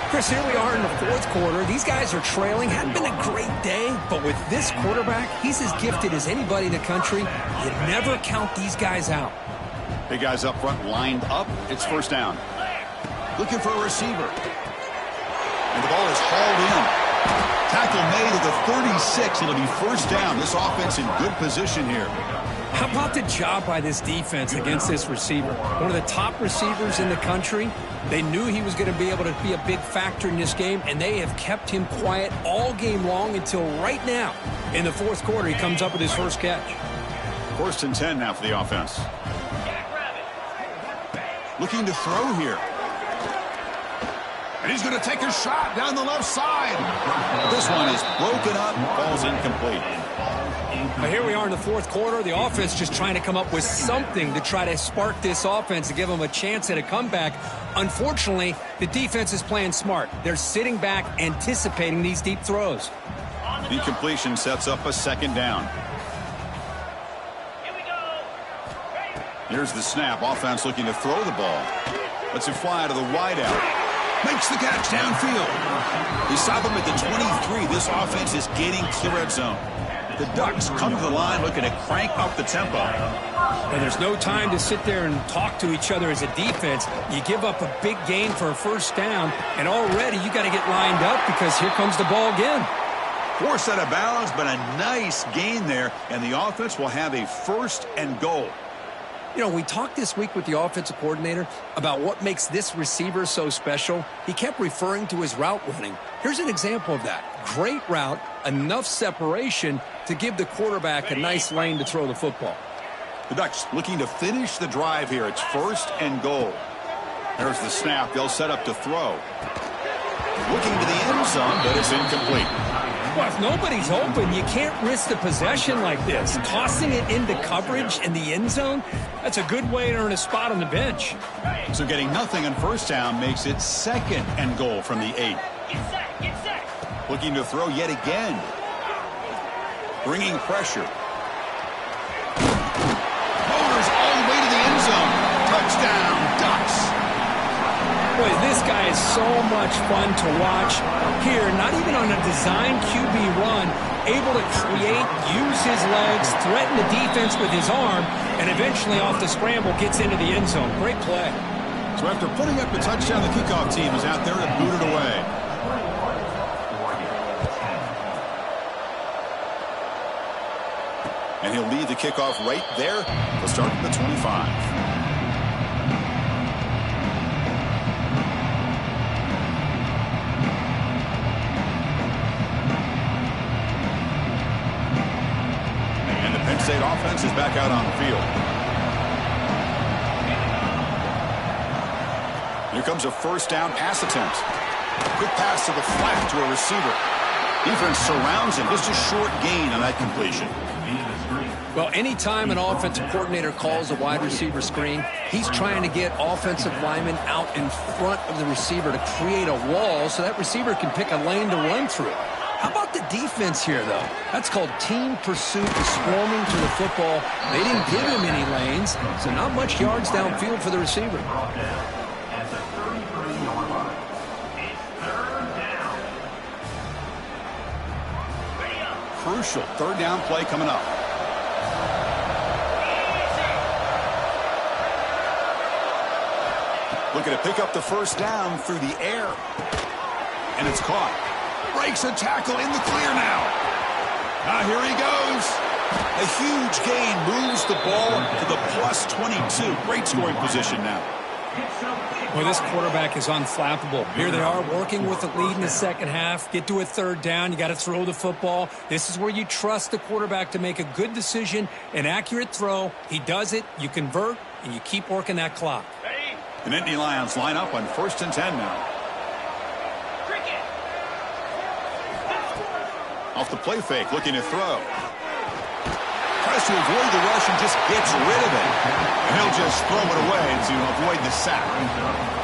Speaker 2: Chris, here we are in the 4th quarter. These guys are trailing. Hadn't been a great day, but with this quarterback, he's as gifted as anybody in the country. You never count these guys out.
Speaker 1: Big guys up front lined up. It's first down. Looking for a receiver. And the ball is hauled in. Tackle made at the 36. It'll be first down. This offense in good position here.
Speaker 2: How about the job by this defense against this receiver? One of the top receivers in the country. They knew he was going to be able to be a big factor in this game, and they have kept him quiet all game long until right now. In the 4th quarter, he comes up with his first catch.
Speaker 1: 1st and 10 now for the offense. Looking to throw here. And he's going to take a shot down the left side. This one is broken up, falls incomplete.
Speaker 2: But here we are in the 4th quarter. The offense just trying to come up with something to try to spark this offense to give them a chance at a comeback. Unfortunately, the defense is playing smart. They're sitting back, anticipating these deep throws.
Speaker 1: The completion sets up a 2nd down. Here's the snap. Offense looking to throw the ball. Lets it fly to the wideout. Makes the catch downfield. He stopped him at the 23. This offense is getting to the red zone. The Ducks come to the line looking to crank up the tempo.
Speaker 2: And there's no time to sit there and talk to each other as a defense. You give up a big gain for a first down, and already you got to get lined up because here comes the ball again.
Speaker 1: Forced out of bounds, but a nice gain there, and the offense will have a 1st and goal.
Speaker 3: You know, we talked this week with the offensive coordinator about what makes this receiver so special. He kept referring to his route running. Here's an example of that. Great route, enough separation to give the quarterback a nice lane to throw the football.
Speaker 1: The Ducks looking to finish the drive here. It's 1st and goal. There's the snap. They'll set up to throw. Looking to the end zone, but it's incomplete.
Speaker 2: Well, if nobody's open, you can't risk the possession like this. Tossing it into coverage in the end zone, that's a good way to earn a spot on the bench.
Speaker 1: So getting nothing on first down makes it 2nd and goal from the 8.
Speaker 5: Get set, get set.
Speaker 1: Looking to throw yet again. Bringing pressure. Motors all the way to the end zone. Touchdown, Ducks.
Speaker 2: Boy, this guy is so much fun to watch. Here, not even on a design QB run, able to create, use his legs, threaten the defense with his arm, and eventually off the scramble gets into the end zone. Great play.
Speaker 1: So after putting up the touchdown, the kickoff team is out there to boot it away. And he'll lead the kickoff right there. He'll start at the 25. State offense is back out on the field. Here comes a first down pass attempt. Quick pass to the flat to a receiver. Defense surrounds him. Just a short gain on that completion.
Speaker 3: Well, anytime an offensive coordinator calls a wide receiver screen, he's trying to get offensive linemen out in front of the receiver to create a wall so that receiver can pick a lane to run through. How about the defense here, though? That's called team pursuit, swarming to the football. They didn't give him any lanes, so not much yards downfield for the receiver.
Speaker 4: At the 33-yard line. It's 3rd down.
Speaker 5: Ready up.
Speaker 1: Crucial 3rd down play coming up. Looking to pick up the first down through the air. And it's caught. Breaks a tackle in the clear now. Here he goes. A huge gain moves the ball to the +22. Great scoring position now.
Speaker 2: Well, this quarterback is unflappable. Here they are working with the lead in the second half. Get to a 3rd down. You got to throw the football. This is where you trust the quarterback to make a good decision, an accurate throw. He does it. You convert, and you keep working that clock.
Speaker 5: Ready?
Speaker 1: The Nittany Lions line up on 1st and 10 now.
Speaker 5: Cricket.
Speaker 1: Off the play fake, looking to throw. Tries to avoid the rush and just gets rid of it. And he'll just throw it away to avoid the sack.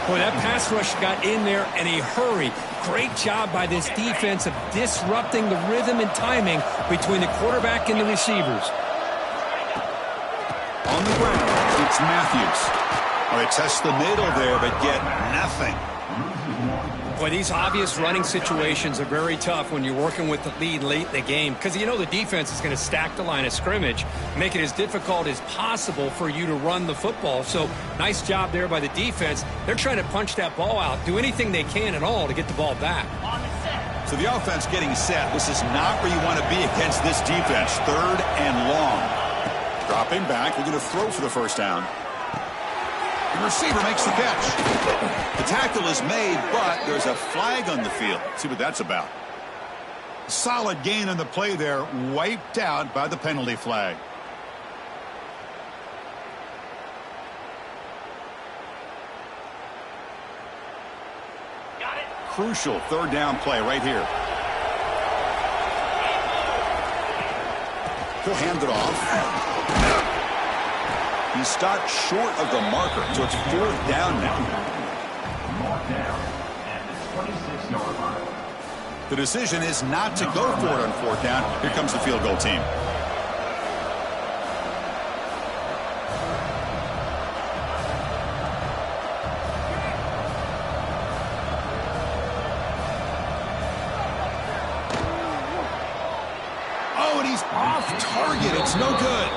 Speaker 2: Boy, that pass rush got in there in a hurry. Great job by this defense of disrupting the rhythm and timing between the quarterback and the receivers.
Speaker 1: On the ground, it's Matthews. Well, they test the middle there, but get nothing.
Speaker 2: Boy, these obvious running situations are very tough when you're working with the lead late in the game because you know the defense is going to stack the line of scrimmage, make it as difficult as possible for you to run the football. So nice job there by the defense. They're trying to punch that ball out, do anything they can at all to get the ball back.
Speaker 5: On the set.
Speaker 1: So the offense getting set. This is not where you want to be against this defense. 3rd and long. Dropping back, looking to throw for the first down. The receiver makes the catch. The tackle is made, but there's a flag on the field. Let's see what that's about. Solid gain on the play there, wiped out by the penalty flag.
Speaker 5: Got it.
Speaker 1: Crucial 3rd down play right here. He'll hand it off. He stopped short of the marker, so it's 4th down now.
Speaker 4: Marked down at the 26-yard line.
Speaker 1: The decision is not to go for it on 4th down. Here comes the field goal team. Oh, and he's off target. It's no good.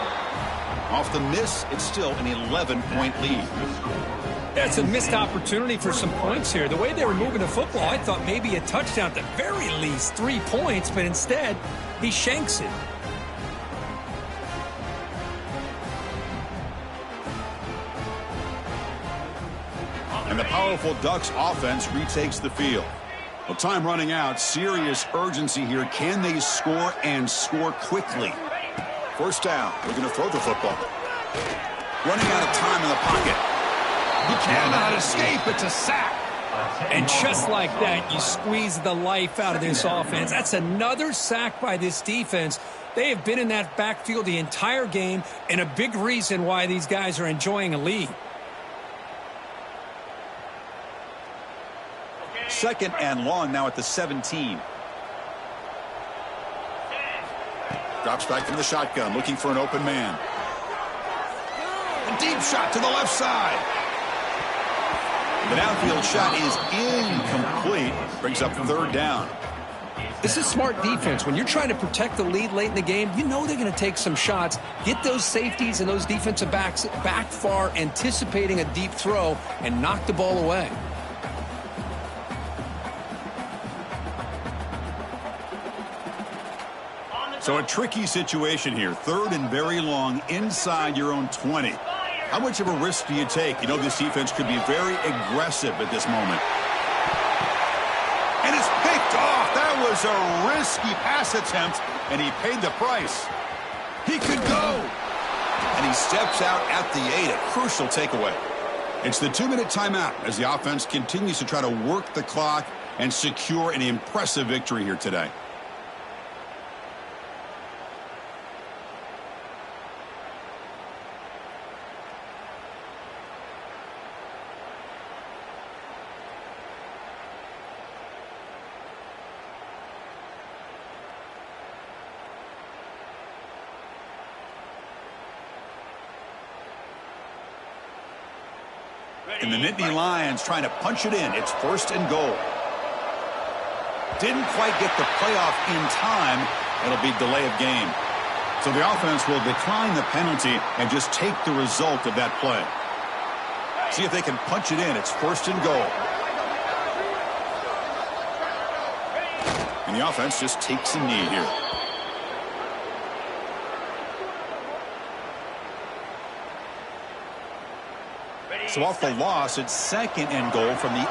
Speaker 1: Off the miss, it's still an 11-point lead.
Speaker 2: That's a missed opportunity for some points here. The way they were moving the football, I thought maybe a touchdown, at the very least 3 points, but instead, he shanks it.
Speaker 1: And the powerful Ducks offense retakes the field. Well, time running out. Serious urgency here. Can they score and score quickly? First down. We're going to throw the football. Running out of time in the pocket. He cannot escape. It's a sack.
Speaker 2: And just like that, you squeeze the life out of this offense. That's another sack by this defense. They have been in that backfield the entire game, and a big reason why these guys are enjoying a lead.
Speaker 1: Second and long now at the 17. Drops back from the shotgun, looking for an open man. A deep shot to the left side. The downfield shot is incomplete. Brings up third down.
Speaker 3: This is smart defense. When you're trying to protect the lead late in the game, you know they're going to take some shots. Get those safeties and those defensive backs back far, anticipating a deep throw, and knock the ball away.
Speaker 1: So a tricky situation here. Third and very long inside your own 20. How much of a risk do you take? You know this defense could be very aggressive at this moment. And it's picked off. That was a risky pass attempt, and he paid the price. He could go. And he steps out at the 8, a crucial takeaway. It's the 2-minute timeout as the offense continues to try to work the clock and secure an impressive victory here today. And the Nittany Lions trying to punch it in. It's first and goal. Didn't quite get the playoff in time. It'll be delay of game. So the offense will decline the penalty and just take the result of that play. See if they can punch it in. It's first and goal. And the offense just takes a knee here. So off the loss, it's second and goal from the 8.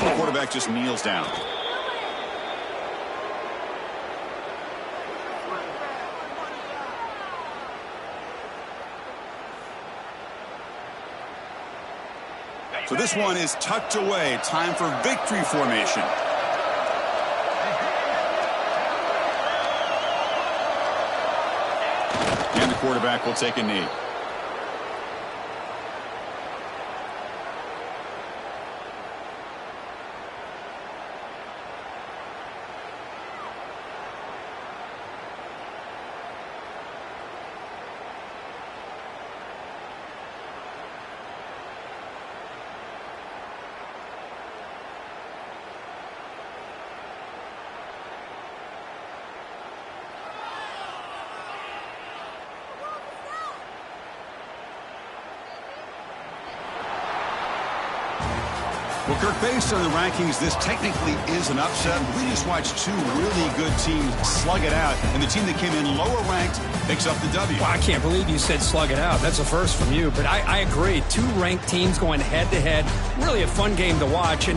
Speaker 1: The quarterback just kneels down. So this one is tucked away. Time for victory formation. And the quarterback will take a knee. Well, Kirk, based on the rankings, this technically is an upset. We just watched two really good teams slug it out, and the team that came in lower ranked picks up the W.
Speaker 2: Well, I can't believe you said slug it out. That's a first from you, but I agree. Two ranked teams going head-to-head. Really a fun game to watch. And